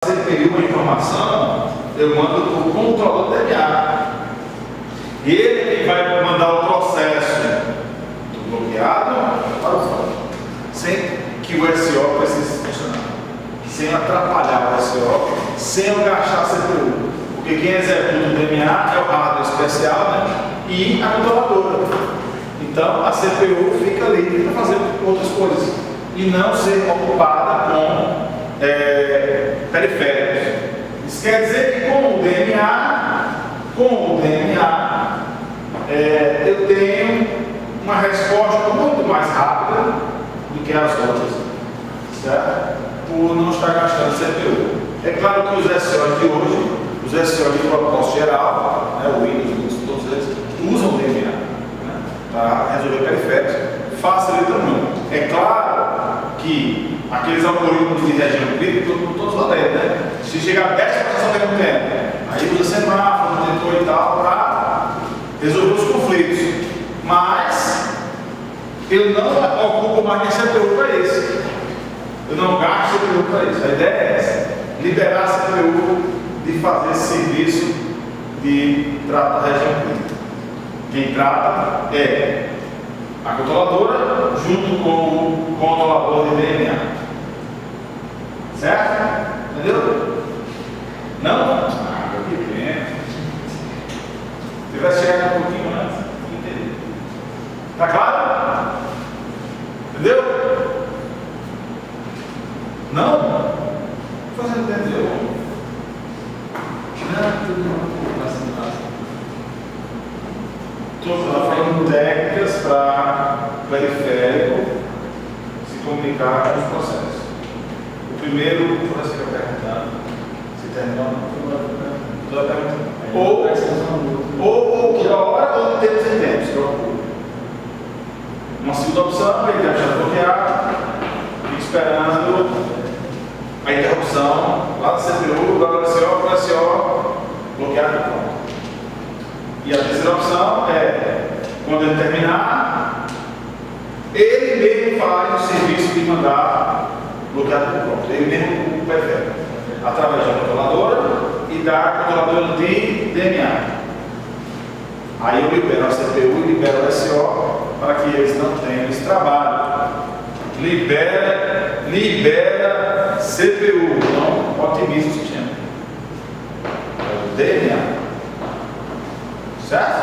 CPU uma informação, eu mando para o controlador do DNA. Ele que vai mandar o processo do bloqueado para o fora, sem que o SO precise funcionar, sem atrapalhar o SO, sem eu gastar a CPU. Porque quem executa o DNA é o hardware especial, né? E a controladora. Então a CPU fica livre para fazer outras coisas e não ser ocupada com periféricos. Isso quer dizer que com o DNA, eu tenho uma resposta muito mais rápida do que as outras, certo? Por não estar gastando CPU. É claro que os SOs de hoje, os SOs de propósito geral, né, o Windows, todos eles, usam o DNA, né, para resolver periféricos, facilita muito. É claro que aqueles algoritmos de região crítica, todos valendo, né? Se chegar a 10 processos ao mesmo tempo, aí usa semáforo, monitor e tal, para resolver os conflitos. Mas eu não ocupo mais minha CPU para isso. Eu não gasto CPU para isso. A ideia é essa: liberar a CPU de fazer esse serviço de tratar a região crítica. Quem trata é a controladora junto com o controlador de DNA. Certo? Entendeu? Não? Ah, que pena. Se tivesse chegado um pouquinho antes, entender. Tá claro? Entendeu? Não? Você entendeu? Não, tudo não. Estou falando técnicas para periférico se comunicar com os processos. O primeiro, você fica perguntando, se terminou, não perguntando. Ou que hora, ou tempos em tempos. Uma segunda opção, ele deve já bloquear, fica esperando a interrupção lá do CPU, lá do SO, bloqueado e pronto. E a terceira opção é, quando ele terminar, ele mesmo faz o serviço de mandar bloqueado e pronto. Ele mesmo prefere, através da controladora e da controladora de DNA. Aí eu libero a CPU e libero o SO para que eles não tenham esse trabalho. Libera CPU, não otimiza o sistema. É o DNA. Certo?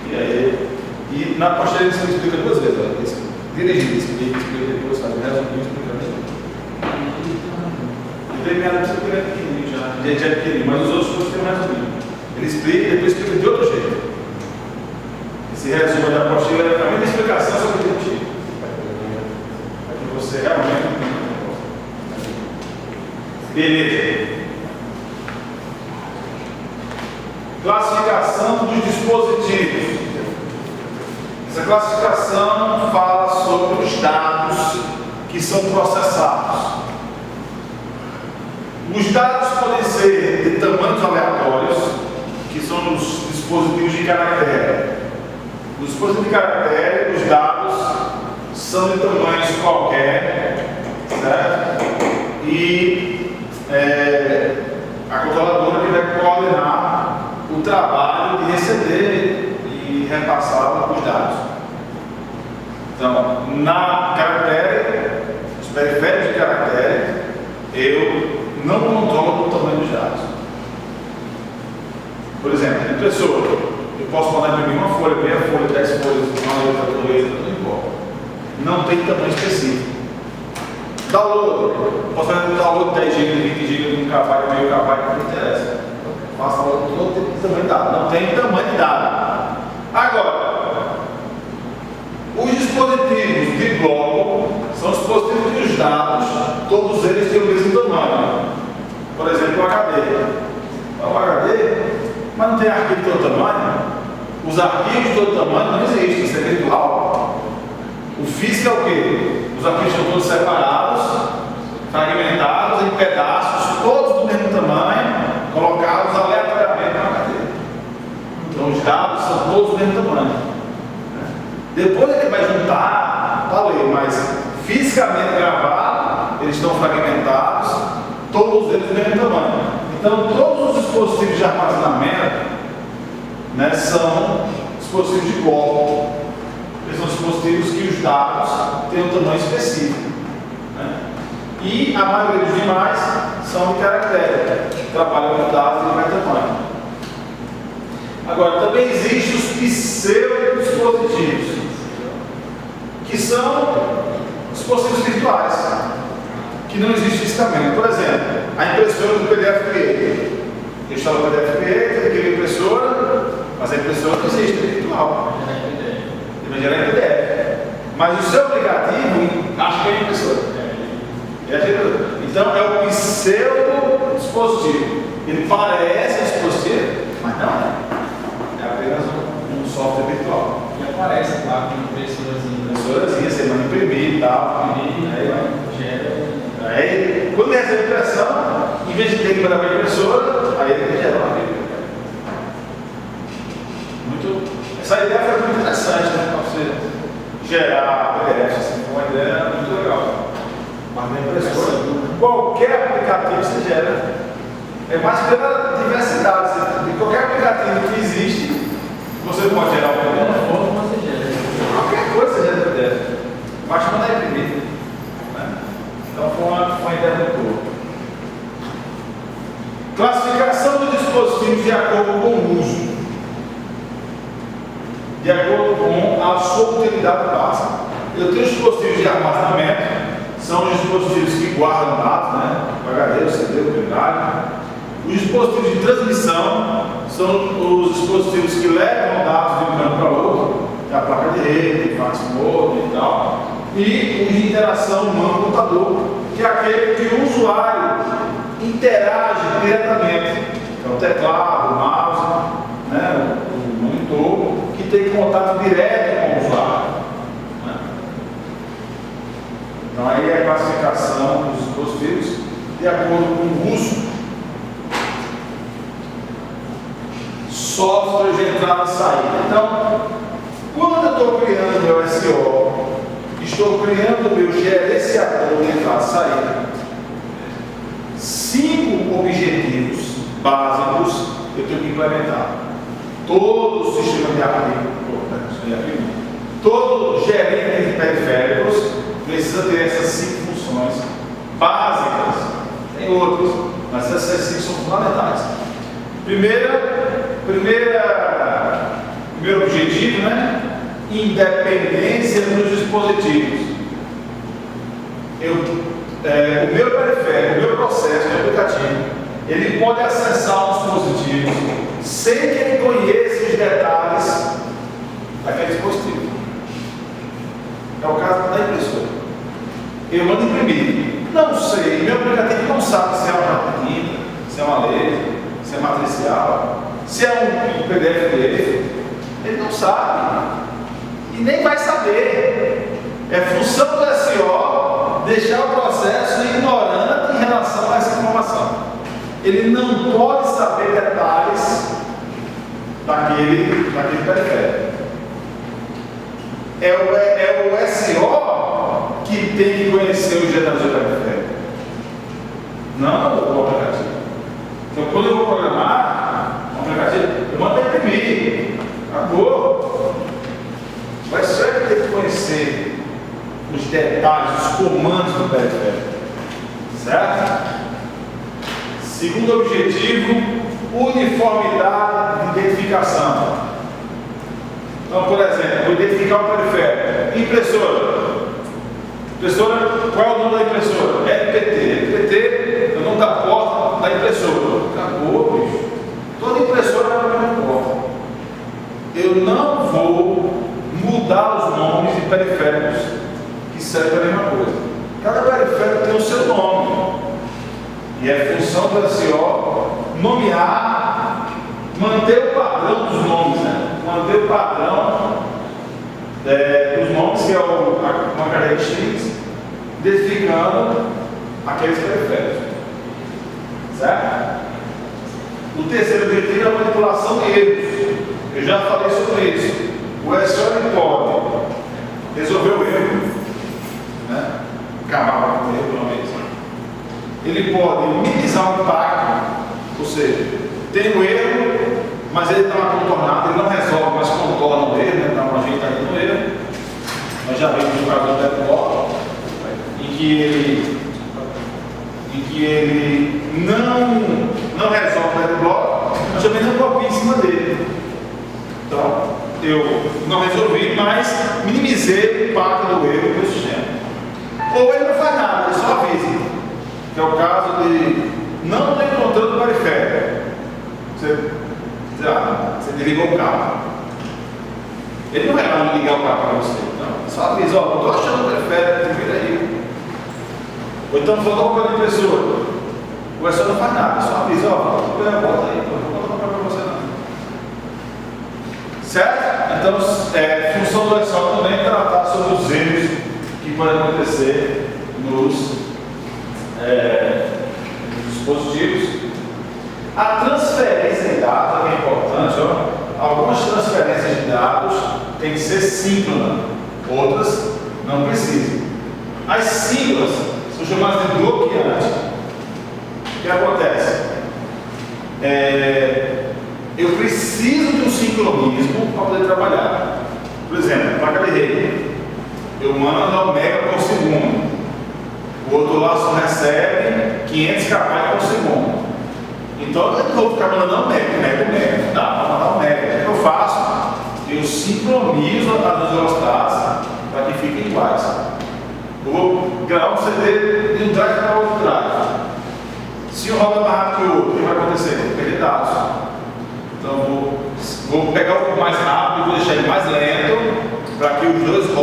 E aí, e na posterior você explica duas vezes, olha, dirigindo, explica depois, faz o resumo, explica depois. E tem meado que você pega pequenininho já é pequenininho, mas os outros cursos tem mais resuminho. Ele explica e depois explica de outro jeito. Esse resumo da apostila é a mesma explicação, só que de outro jeito. Para que você realmente entenda. Beleza. Classificação dos dispositivos. Essa classificação fala sobre os dados que são processados. Os dados podem ser de tamanhos aleatórios, que são os dispositivos de caractere. Os dispositivos de caractere, os dados são de tamanhos qualquer, certo? E a controladora que vai coordenar o trabalho de receber e repassar os dados. Então, na caractere, os periféricos de caractere, eu não controlo o tamanho dos dados. Por exemplo, impressora, eu posso mandar imprimir uma folha, meia folha, 10 folhas, uma letra, não importa. Não tem tamanho específico. Download, posso fazer um download de 10 GB, 20 GB, de 1 KB, meio KB, não interessa. Faça todo tipo de tamanho de dado, não tem tamanho de dado. Agora, os dispositivos de bloco são os dispositivos que os dados, todos eles têm o mesmo tamanho. Por exemplo, o HD. O HD, mas não tem arquivo de todo tamanho. Os arquivos de todo tamanho não existem, isso é virtual. O físico é o quê? Os arquivos são todos separados, fragmentados em pedaços, todos do mesmo tamanho, colocados aleatoriamente na HD. Então os dados são todos do mesmo tamanho. Depois ele vai juntar, mas fisicamente gravado, eles estão fragmentados, todos eles do mesmo tamanho. Então, todos os dispositivos de armazenamento, né, são dispositivos de bloco. Eles são dispositivos que os dados têm um tamanho específico, né? E a maioria dos demais são de caractere, que trabalham com dados de qualquer tamanho. Agora, também existem os pseudo-dispositivos, que são dispositivos virtuais, que não existem fisicamente. Por exemplo, a impressora do PDF-PE. Eu instalo o PDF-PE, tem aquela impressora, mas a impressora não existe, é virtual. Ele vai gerar em PDF. Mas o seu aplicativo acha que é impressora. Então, é o pseudo-dispositivo. Ele parece um dispositivo, mas não é. É apenas um software virtual. E aparece lá com impressorazinha. Impressorazinha, você manda imprimir e tal. Aí, quando ele recebe a impressão, em vez de ter que mandar para a impressora, aí ele gera uma Bíblia. Essa ideia foi muito interessante, né? Para você gerar PDF, assim, foi uma ideia muito legal. Mas na impressora, qualquer aplicativo você gera. É mais pela diversidade. De qualquer aplicativo que existe, você pode gerar um PDF. Qualquer coisa você gera PDF. Basta mandar imprimir. Né? Então foi uma ideia muito boa. Classificação dos dispositivos de acordo com o uso. De acordo com a sua utilidade básica. Eu tenho dispositivos de armazenamento. São os dispositivos que guardam dados, né? O HD, o CD, o pendrive. Os dispositivos de transmissão são os dispositivos que levam dados de um canto para outro, que é a placa de rede, fax mode e tal. E os de interação humano-computador, que é aquele que o usuário interage diretamente. É o teclado, o mouse, né? O monitor, que tem contato direto com o usuário. Então, aí é a classificação dos dispositivos de acordo com o uso. Software de entrada e saída. Então, quando eu estou criando o meu SEO, estou criando o meu gerenciador de entrada e saída, 5 objetivos básicos eu tenho que implementar. Todo o sistema de arquivo, todo gerente de periféricos precisa ter essas 5 funções básicas. Tem outras, mas essas 5 são fundamentais. Primeiro objetivo, né? Independência dos dispositivos. O meu periférico, o meu processo de aplicativo, ele pode acessar um dispositivo sem que ele conheça os detalhes daquele dispositivo. É o caso da impressora. Eu mando imprimir. Não sei, meu aplicativo não sabe se é uma tinta, se é uma laser, se é matricial, se é um PDF dele. Ele não sabe. E nem vai saber. É função do SEO deixar o processo ignorante em relação a essa informação. Ele não pode saber detalhes daquele periférico. É o SEO que tem que conhecer os geradores de periférico, não o aplicativo. Então, quando eu vou programar um aplicativo, eu mando imprimir. Acabou. Mas só ele tem que conhecer os detalhes, os comandos do periférico. Certo? Segundo objetivo, uniformidade de identificação. Então, por exemplo, vou identificar o periférico. Impressora. Impressora, qual é o nome da impressora? LPT. LPT é o nome da porta da impressora. Acabou, bicho. Toda impressora é a mesma porta. Eu não vou mudar os nomes de periféricos que servem para a mesma coisa. Cada periférico tem o seu nome. E é função do SEO nomear, manter o padrão dos nomes, né? Manter o padrão dos nomes, que é uma característica, identificando aqueles periféricos. Certo? O terceiro objetivo é a manipulação de erros. Eu já falei sobre isso. O SEO pode resolver o erro, né? Acabar com o erro de uma vez. ele pode minimizar o impacto, ou seja, tem um erro, mas ele está contornado, ele não resolve, mas contorna o erro, né? Então a gente está aqui no erro. Nós já vimos o caso do Deadlock, em que ele não resolve o Deadlock, mas também não copia em cima dele. Então, eu não resolvi, mas minimizei o impacto do erro do sistema. Ou ele não faz nada, ele só avisa. Que é o caso de não ter controle do periférico. Você desligou o carro. Ele não vai lá ligar o carro para você. Não, ele só avisa, ó, estou achando o periférico, vira aí. Ou então falou para a impressora. O professor não faz nada, só avisa, ó, estou pegando a bota aí, não vou colocar para você não. Certo? Então, função do Excel também é tratar sobre os erros que podem acontecer nos dispositivos. A transferência de dados é importante. Ó. Algumas transferências de dados têm que ser síncronas, outras não precisam. As síncronas são chamadas de bloqueantes. O que acontece? Eu preciso de um sincronismo para poder trabalhar. Por exemplo, placa de rede. Eu mando ao mega por segundo. O outro lá só recebe 500 KB por segundo. Então eu não vou ficar mandando mega. Dá para mandar um mega. O que eu faço? Eu sincronizo as duas velocidades para que fiquem iguais. Eu vou gravar um CD de um drive para outro drive. Se um roda mais rápido que o outro, o que vai acontecer? Eu vou perder dados. Então vou pegar o mais rápido e vou deixar ele mais lento para que os dois rodem.